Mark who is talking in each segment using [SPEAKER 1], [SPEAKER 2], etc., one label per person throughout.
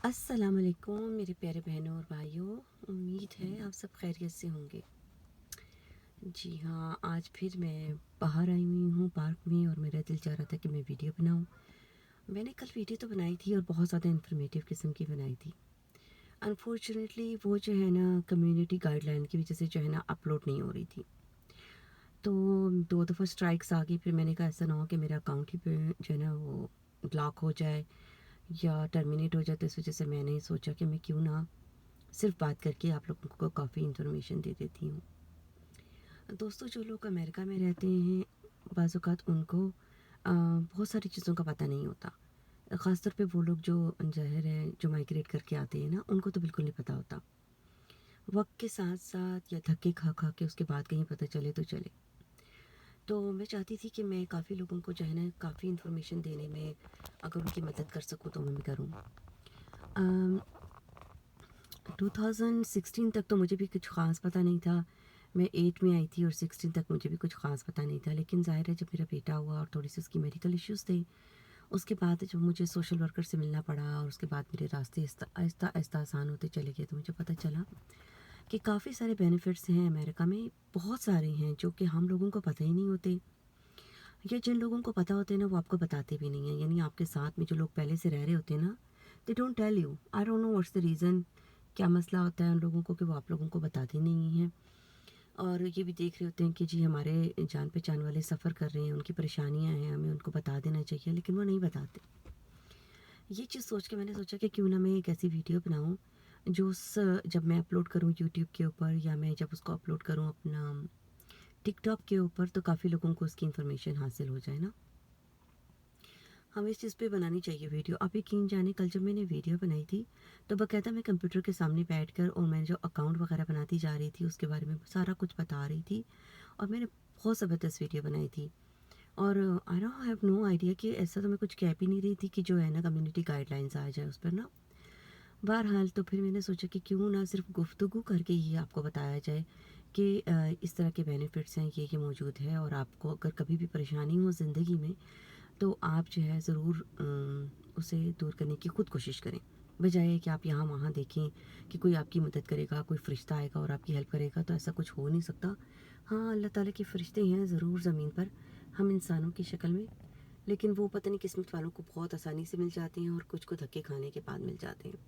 [SPEAKER 1] अस्सलाम वालेकुम मेरे प्यारे बहनों और भाइयों। उम्मीद है आप सब खैरियत से होंगे। जी हाँ, आज फिर मैं बाहर आई हुई हूँ पार्क में और मेरा दिल चाह रहा था कि मैं वीडियो बनाऊँ। मैंने कल वीडियो तो बनाई थी और बहुत ज़्यादा इन्फॉर्मेटिव किस्म की बनाई थी। अनफॉर्चुनेटली वो जो है ना कम्युनिटी गाइडलाइन की वजह से जो है ना अपलोड नहीं हो रही थी। तो 2 दफ़ा स्ट्राइक्स आ गई। फिर मैंने कहा ऐसा ना हो कि मेरा अकाउंट ही पे जो है ना वो ब्लॉक हो जाए या टर्मिनेट हो जाए। तो इस वजह से मैंने सोचा कि मैं क्यों ना सिर्फ बात करके आप लोगों को काफ़ी इन्फॉर्मेशन दे देती हूँ। दोस्तों, जो लोग अमेरिका में रहते हैं बाज़ औक़ात उनको बहुत सारी चीज़ों का पता नहीं होता। ख़ास तौर पे वो लोग जो ज़ाहिर है जो माइग्रेट करके आते हैं ना, उनको तो बिल्कुल नहीं पता होता। वक्त के साथ साथ या धक्के खा खा के उसके बाद कहीं पता चले तो चले। तो मैं चाहती थी कि मैं काफ़ी लोगों को जो है ना काफ़ी इन्फॉर्मेशन देने में अगर उनकी मदद कर सकूँ तो मैं करूँ। 2016 तक तो मुझे भी कुछ ख़ास पता नहीं था। मैं 8 में आई थी और 16 तक मुझे भी कुछ ख़ास पता नहीं था। लेकिन ज़ाहिर है जब मेरा बेटा हुआ और थोड़ी-सी उसकी मेडिकल इश्यूज़ थे, उसके बाद जब मुझे सोशल वर्कर से मिलना पड़ा और उसके बाद मेरे रास्ते आहिस्ता-आहिस्ता आसान होते चले गए, तो मुझे पता चला कि काफ़ी सारे बेनिफिट्स हैं अमेरिका में, बहुत सारे हैं जो कि हम लोगों को पता ही नहीं होते, या जिन लोगों को पता होते हैं ना वो आपको बताते भी नहीं हैं। यानी आपके साथ में जो लोग पहले से रह रहे होते हैं ना, they don't tell you. I don't know what's the reason. क्या मसला होता है उन लोगों को कि वो आप लोगों को बताते नहीं हैं। और ये भी देख रहे होते हैं कि जी हमारे जान पहचान वाले सफ़र कर रहे हैं, उनकी परेशानियां हैं, हमें उनको बता देना चाहिए, लेकिन वो नहीं बताते। ये चीज़ सोच के मैंने सोचा कि क्यों ना मैं एक ऐसी वीडियो बनाऊं जो उस जब मैं अपलोड करूं यूट्यूब के ऊपर या मैं जब उसको अपलोड करूं अपना टिकटॉक के ऊपर, तो काफ़ी लोगों को उसकी इन्फॉर्मेशन हासिल हो जाए ना। हमें इस चीज़ पे बनानी चाहिए वीडियो। आप यकीन जाने कल जब मैंने वीडियो बनाई थी तो बाकायदा मैं कंप्यूटर के सामने बैठकर और मैं जो अकाउंट वगैरह बनाती जा रही थी उसके बारे में सारा कुछ बता रही थी और मैंने बहुत ज़बरदस्त वीडियो बनाई थी। और I don't have no idea कि ऐसा तो मैं कुछ कह भी नहीं रही थी कि जो है ना कम्युनिटी गाइडलाइंस आ जाए उस पर ना। बहरहाल तो फिर मैंने सोचा कि क्यों ना सिर्फ गुफ्तगू करके ही आपको बताया जाए कि इस तरह के बेनिफिट्स हैं, ये मौजूद है और आपको अगर कभी भी परेशानी हो ज़िंदगी में तो आप जो है ज़रूर उसे दूर करने की खुद कोशिश करें। बजाय कि आप यहाँ वहाँ देखें कि कोई आपकी मदद करेगा, कोई फ़रिश्ता आएगा और आपकी हेल्प करेगा, तो ऐसा कुछ हो नहीं सकता। हाँ, अल्लाह ताला के फ़रिश्ते हैं ज़रूर ज़मीन पर, हम इंसानों की शक्ल में, लेकिन वो पता नहीं किस्मत वालों को बहुत आसानी से मिल जाते हैं और कुछ को धक्के खाने के बाद मिल जाते हैं।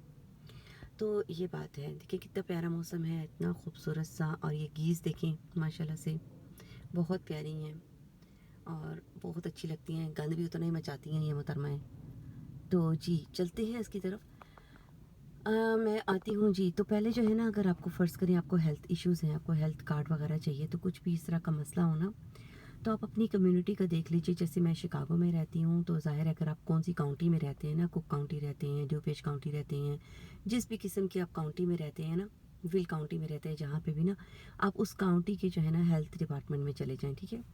[SPEAKER 1] तो ये बात है। देखिए कितना प्यारा मौसम है, इतना खूबसूरत सा, और ये गीज़ देखें माशाल्लाह से बहुत प्यारी हैं और बहुत अच्छी लगती हैं। गंद भी उतना ही मचाती हैं ये मोहतरमाएँ। तो जी, चलते हैं इसकी तरफ। मैं आती हूँ जी। तो पहले जो है ना, अगर आपको फ़र्ज़ करें आपको हेल्थ इश्यूज़ हैं, आपको हेल्थ कार्ड वगैरह चाहिए, तो कुछ भी इस तरह का मसला हो ना, तो आप अपनी कम्युनिटी का देख लीजिए। जैसे मैं शिकागो में रहती हूँ, तो ज़ाहिर है अगर आप कौन-सी काउंटी में रहते हैं ना, कुक काउंटी रहते हैं, ड्यूपेच काउंटी रहते हैं, जिस भी किस्म की आप काउंटी में रहते हैं ना, विल काउंटी में रहते हैं, जहाँ पे भी ना, आप उस काउंटी के जो है ना हेल्थ डिपार्टमेंट में चले जाएँ, ठीक है?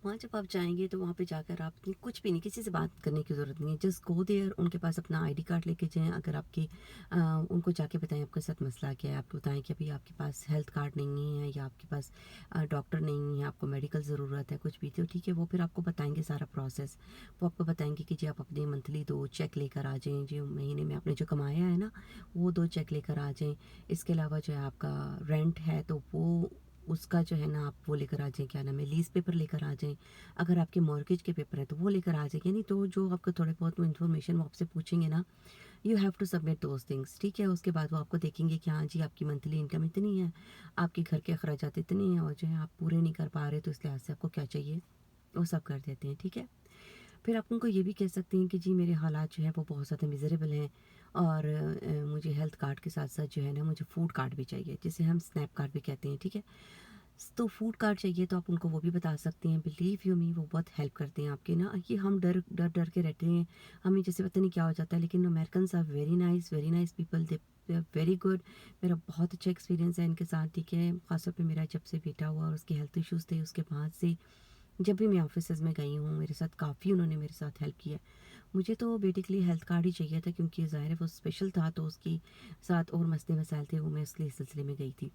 [SPEAKER 1] वहाँ जब आप जाएँगे तो वहाँ पे जाकर आप कुछ भी नहीं, किसी से बात करने की ज़रूरत नहीं है। जस्ट गो देयर, उनके पास अपना आईडी कार्ड लेके जाएँ। अगर आपकी उनको जाके बताएँ आपके साथ मसला क्या है। आप बताएँ कि अभी आपके पास हेल्थ कार्ड नहीं है या आपके पास डॉक्टर नहीं है, आपको मेडिकल ज़रूरत है, कुछ भी, तो ठीक है, वो फिर आपको बताएँगे सारा प्रोसेस। वो आपको बताएँगे कि जी आप अपने मंथली 2 चेक लेकर आ जाएँ, जो महीने में आपने जो कमाया है ना, वो 2 चेक लेकर आ जाएँ। इसके अलावा जो है आपका रेंट है तो वो उसका जो है ना आप वो लेकर आ जाएँ, क्या नाम है, लीज़ पेपर लेकर आ जाएँ। अगर आपके मॉर्गेज के पेपर हैं तो वो लेकर आ जाएँ। यानी तो जो आपको थोड़े बहुत वो इन्फॉर्मेशन वो आपसे पूछेंगे ना, you have to submit those things, ठीक है? उसके बाद वो आपको देखेंगे कि हाँ जी, आपकी मंथली इनकम इतनी है, आपके घर के अखराजात इतने हैं और जो है आप पूरे नहीं कर पा रहे, तो इस लिहाज से आपको क्या चाहिए, वो सब कर देते हैं, ठीक है? फिर आप उनको ये भी कह सकते हैं कि जी मेरे हालात जो हैं वो बहुत ज़्यादा मिज़रेबल हैं और मुझे हेल्थ कार्ड के साथ-साथ जो है ना मुझे फूड कार्ड भी चाहिए, जिसे हम स्नैप कार्ड भी कहते हैं, ठीक है? तो फूड कार्ड चाहिए तो आप उनको वो भी बता सकते हैं। बिलीव यू मी, वो बहुत हेल्प करते हैं आपके ना। ये हम डर डर डर के रहते हैं, हमें जैसे पता नहीं क्या हो जाता है, लेकिन Americans are very nice people, they are very good. मेरा बहुत अच्छा एक्सपीरियंस है इनके साथ, ठीक है? ख़ासतौर पे मेरा जब से बेटा हुआ और उसके हेल्थ इश्यूज़ थे, उसके बाद से जब भी मैं ऑफिसेज़ में गई हूँ, मेरे साथ काफ़ी उन्होंने मेरे साथ हेल्प किया है। मुझे तो बेटे के लिए हेल्थ कार्ड ही चाहिए था क्योंकि ज़ाहिर है वो स्पेशल था, तो उसके साथ और मसले मसाइल थे, वो मैं इसलिए इस सिलसिले में गई थी।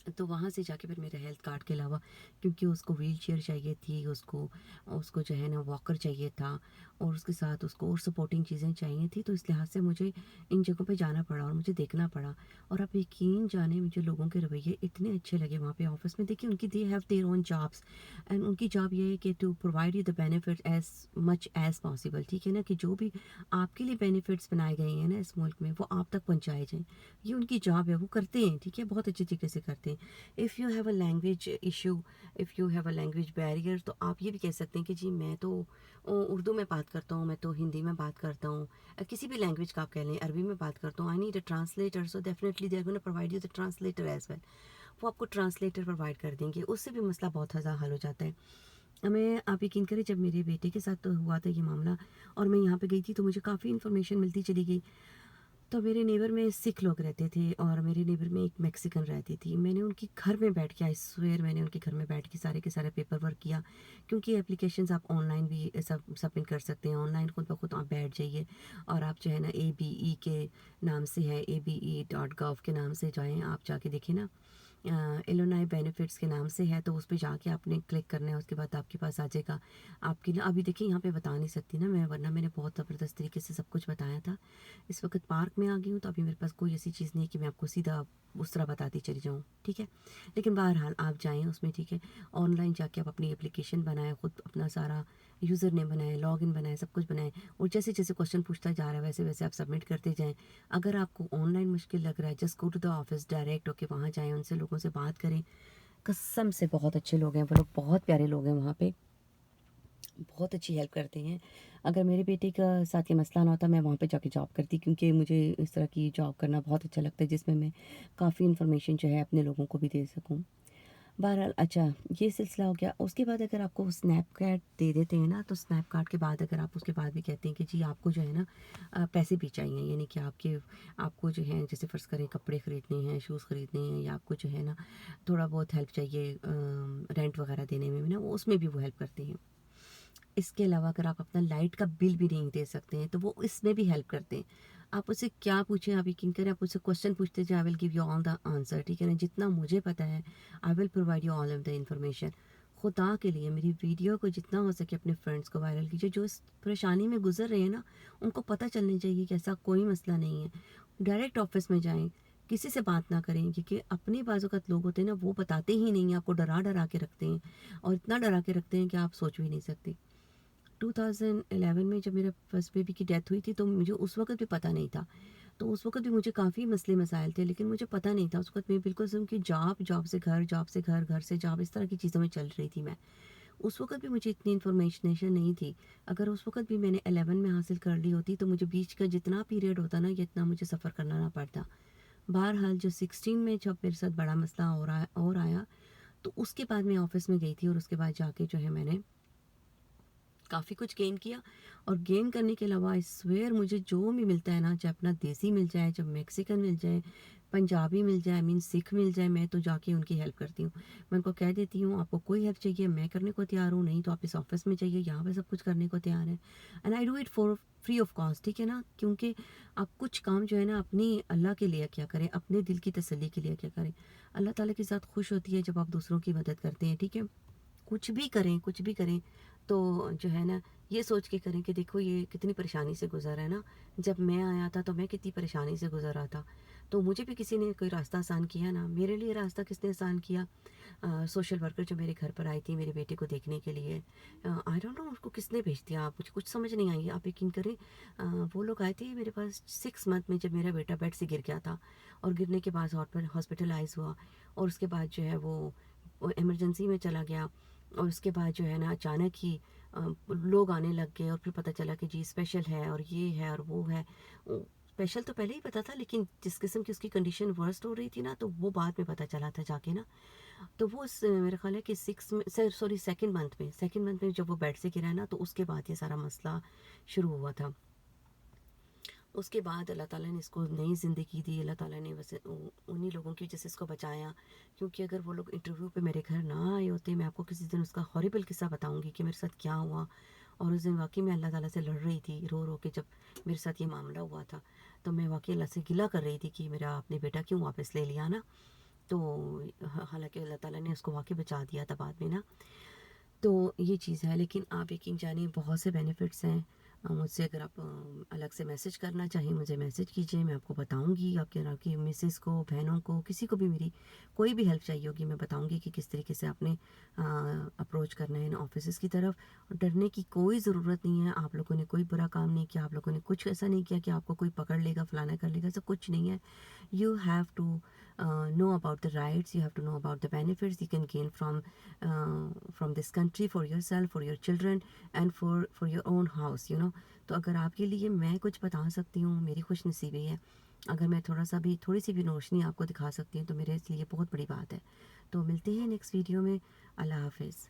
[SPEAKER 1] तो वहाँ से जाके फिर मेरे हेल्थ कार्ड के अलावा, क्योंकि उसको व्हीलचेयर चाहिए थी, उसको उसको जो है ना वॉकर चाहिए था, और उसके साथ उसको और सपोर्टिंग चीज़ें चाहिए थी, तो इस लिहाज से मुझे इन जगहों पे जाना पड़ा और मुझे देखना पड़ा। और आप यकीन जाने, मुझे लोगों के रवैये इतने अच्छे लगे वहाँ पे ऑफ़िस में। देखिए उनकी they have their own jobs, and उनकी जॉब ये है कि to provide you the benefit as much as possible, ठीक है ना? कि जो भी आपके लिए बेनिफिट्स बनाए गए हैं ना इस मुल्क में, वो आप तक पहुँचाए जाएँ। ये उनकी जॉब है, वो करते हैं, ठीक है? बहुत अच्छे तरीके से करते हैं। If you have a language issue, if you have a language barrier, तो आप ये भी कह सकते हैं कि जी मैं तो उर्दू में बात करता हूँ, मैं तो हिंदी में बात करता हूँ, किसी भी लैंग्वेज का आप कह लें, अरबी में बात करता हूँ, I need a translator, so definitely they are gonna provide you the translator as well. वो आपको ट्रांसलेटर प्रोवाइड कर देंगे, उससे भी मसला बहुत ज़्यादा हल हो जाता है। मैं, आप यकीन करें, जब मेरे बेटे के साथ तो हुआ था ये मामला और मैं यहाँ पे गई थी, तो मुझे काफ़ी इन्फॉर्मेशन मिलती चली गई। तो मेरे नेबर में सिख लोग रहते थे और मेरे नेबर में एक मैक्सिकन रहती थी। मैंने उनके घर में बैठ के, आई स्वेयर, मैंने उनके घर में बैठ के सारे पेपर वर्क किया, क्योंकि एप्लीकेशंस आप ऑनलाइन भी सब सबमिट कर सकते हैं। ऑनलाइन खुद ब खुद आप बैठ जाइए और आप जो है ना ABE के नाम से है, abe.gov के नाम से जाएँ, आप जाके देखें ना, इलोनाई बेनिफिट्स के नाम से है, तो उस पे जाके आपने क्लिक करना है, उसके बाद आपके पास आ जाएगा। आपकी ना, अभी देखिए यहाँ पे बता नहीं सकती ना मैं, वरना मैंने बहुत ज़बरदस्त तरीके से सब कुछ बताया था। इस वक्त पार्क में आ गई हूँ, तो अभी मेरे पास कोई ऐसी चीज़ नहीं है कि मैं आपको सीधा उस तरह बताती चली जाऊँ, ठीक है? लेकिन बहरहाल आप जाएँ उसमें, ठीक है? ऑनलाइन जाके आप अपनी एप्लीकेशन बनाएँ, खुद अपना सारा यूज़र नेम बनाएँ, लॉगिन बनाएँ, सब कुछ बनाएँ, और जैसे-जैसे क्वेश्चन पूछता जा रहा है वैसे-वैसे आप सबमिट करते जाएँ। अगर आपको ऑनलाइन मुश्किल लग रहा है, just go to the office, direct होके वहाँ जाएँ, उनसे, लोगों से बात करें। कसम से बहुत अच्छे लोग हैं वो लोग, बहुत प्यारे लोग हैं वहाँ पे, बहुत अच्छी हेल्प करते हैं। अगर मेरे बेटे का साथ ये मसला ना होता, मैं वहाँ पे जाके जॉब करती, क्योंकि मुझे इस तरह की जॉब करना बहुत अच्छा लगता है, जिसमें मैं काफ़ी इन्फॉर्मेशन जो है अपने लोगों को भी दे सकूँ। बहरहाल, अच्छा, ये सिलसिला हो गया। उसके बाद अगर आपको स्नैप कार्ड दे देते हैं ना, तो स्नैप कार्ड के बाद अगर आप उसके बाद भी कहते हैं कि जी आपको जो है ना पैसे भी चाहिए, यानी कि आपको जो है, जैसे फ़र्ज़ करें कपड़े ख़रीदने हैं, शूज़ ख़रीदने हैं, या आपको जो है ना थोड़ा बहुत हेल्प चाहिए रेंट वगैरह देने में भी ना, वो उसमें भी वो हेल्प करते हैं। इसके अलावा अगर आप अपना लाइट का बिल भी नहीं दे सकते हैं, तो वो इसमें भी हेल्प करते हैं। आप उससे क्या पूछें, आप यकीन करें, आप उससे क्वेश्चन पूछते जाएँ, I will give you all the answer, ठीक है ना? जितना मुझे पता है, I will provide you all of the information. खुदा के लिए मेरी वीडियो को जितना हो सके अपने फ्रेंड्स को वायरल कीजिए, जो इस परेशानी में गुज़र रहे हैं ना, उनको पता चलनी चाहिए कि ऐसा कोई मसला नहीं है। डायरेक्ट ऑफ़िस में जाएँ, किसी से बात ना करें, क्योंकि अपने बाज़-औक़ात लोग होते हैं ना, वो बताते ही नहीं हैं, आपको डरा-डरा के रखते हैं, और इतना डरा के रखते हैं कि आप सोच भी नहीं सकते। 2011 में जब मेरा फर्स्ट बेबी की डेथ हुई थी, तो मुझे उस वक़्त भी पता नहीं था। तो उस वक़्त भी मुझे काफ़ी मसले मसाइल थे, लेकिन मुझे पता नहीं था। उस वक़्त मैं बिल्कुल से उनकी जॉब, जॉब से घर, जॉब से घर, घर से जॉब, इस तरह की चीज़ों में चल रही थी मैं। उस वक़्त भी मुझे इतनी इन्फॉर्मेशन नहीं थी। अगर उस वक़्त भी मैंने 11 में हासिल कर ली होती, तो मुझे बीच का जितना पीरियड होता ना, ये इतना मुझे सफ़र करना ना पड़ता। बहरहाल, जो 16 में जब मेरे साथ बड़ा मसला और आया, तो उसके बाद मैं ऑफ़िस में गई थी, और उसके बाद जाके जो है मैंने काफ़ी कुछ गेन किया। और गेन करने के अलावा, आई स्वेयर, मुझे जो भी मिलता है ना, चाहे अपना देसी मिल जाए, चाहे मैक्सिकन मिल जाए, पंजाबी मिल जाए, मीन सिख मिल जाए, मैं तो जाके उनकी हेल्प करती हूँ। मैं उनको कह देती हूँ, आपको कोई हेल्प चाहिए, मैं करने को तैयार हूँ, नहीं तो आप इस ऑफिस में जाइए, यहाँ पे सब कुछ करने को तैयार है। And I do it for free of cost, ठीक है ना? क्योंकि आप कुछ काम जो है ना अपनी अल्लाह के लिए क्या करें, अपने दिल की तसल्ली के लिए क्या करें। अल्लाह ताला के साथ खुश होती है जब आप दूसरों की मदद करते हैं, ठीक है? कुछ भी करें, तो जो है ना, ये सोच के करें कि देखो ये कितनी परेशानी से गुज़रा है ना। जब मैं आया था तो मैं कितनी परेशानी से गुज़र रहा था। तो मुझे भी किसी ने कोई रास्ता आसान किया ना, मेरे लिए रास्ता किसने आसान किया? सोशल वर्कर जो मेरे घर पर आई थी मेरे बेटे को देखने के लिए। आई डोंट नो उसको किसने भेज दिया, मुझे कुछ समझ नहीं आई। आप यकीन करें, वो लोग आए थे मेरे पास 6 मंथ में, जब मेरा बेटा बेड से गिर गया था, और गिरने के बाद हॉस्पिटलाइज़ हुआ, और उसके बाद जो है वो इमरजेंसी में चला गया। और उसके बाद जो है ना अचानक ही लोग आने लग गए, और फिर पता चला कि जी स्पेशल है, और ये है और वो है। स्पेशल तो पहले ही पता था, लेकिन जिस किस्म की उसकी कंडीशन वर्स्ट हो रही थी ना, तो वो बाद में पता चला था जाके ना। तो वो मेरा ख्याल है कि 6 में, सॉरी, सेकंड मंथ में जब वो बेड से गिरा है ना, तो उसके बाद ये सारा मसला शुरू हुआ था। उसके बाद अल्लाह ताला ने इसको नई ज़िंदगी दी। अल्लाह ताला ने वैसे उन्हीं लोगों की वजह से इसको बचाया, क्योंकि अगर वो लोग इंटरव्यू पे मेरे घर ना आए होते, मैं आपको किसी दिन उसका हॉरिबल किस्सा बताऊंगी कि मेरे साथ क्या हुआ। और उस दिन वाकई में अल्लाह ताला से लड़ रही थी, रो रो के, जब मेरे साथ ये मामला हुआ था। तो मैं वाकई अल्लाह से गिला कर रही थी कि मेरा आपने बेटा क्यों वापस ले लिया ना। तो हालाँकि अल्लाह ताला ने उसको वाक़ई बचा दिया था बाद में ना। तो ये चीज़ है, लेकिन आप यकीन जानिए बहुत से बेनिफिट्स हैं। मुझसे अगर आप अलग से मैसेज करना चाहें, मुझे मैसेज कीजिए, मैं आपको बताऊँगी। आपकी मिसेज़ को, बहनों को, किसी को भी मेरी कोई भी हेल्प चाहिए होगी, मैं बताऊँगी कि किस तरीके से आपने अप्रोच करना है इन ऑफ़िसेज़ की तरफ। डरने की कोई ज़रूरत नहीं है, आप लोगों ने कोई बुरा काम नहीं किया, आप लोगों ने कुछ ऐसा नहीं किया कि आपको कोई पकड़ लेगा, फलाना कर लेगा, ऐसा कुछ नहीं है। You have to know about the rights, you have to know about the benefits you can gain from this country for yourself, for your children, and for your own house, you know. तो अगर आपके लिए मैं कुछ बता सकती हूँ, मेरी खुशनसीबी है। अगर मैं थोड़ी सी भी रोशनी आपको दिखा सकती हूँ तो मेरे लिए बहुत बड़ी बात है। तो मिलते हैं नेक्स्ट वीडियो में। अल्लाह हाफिज़।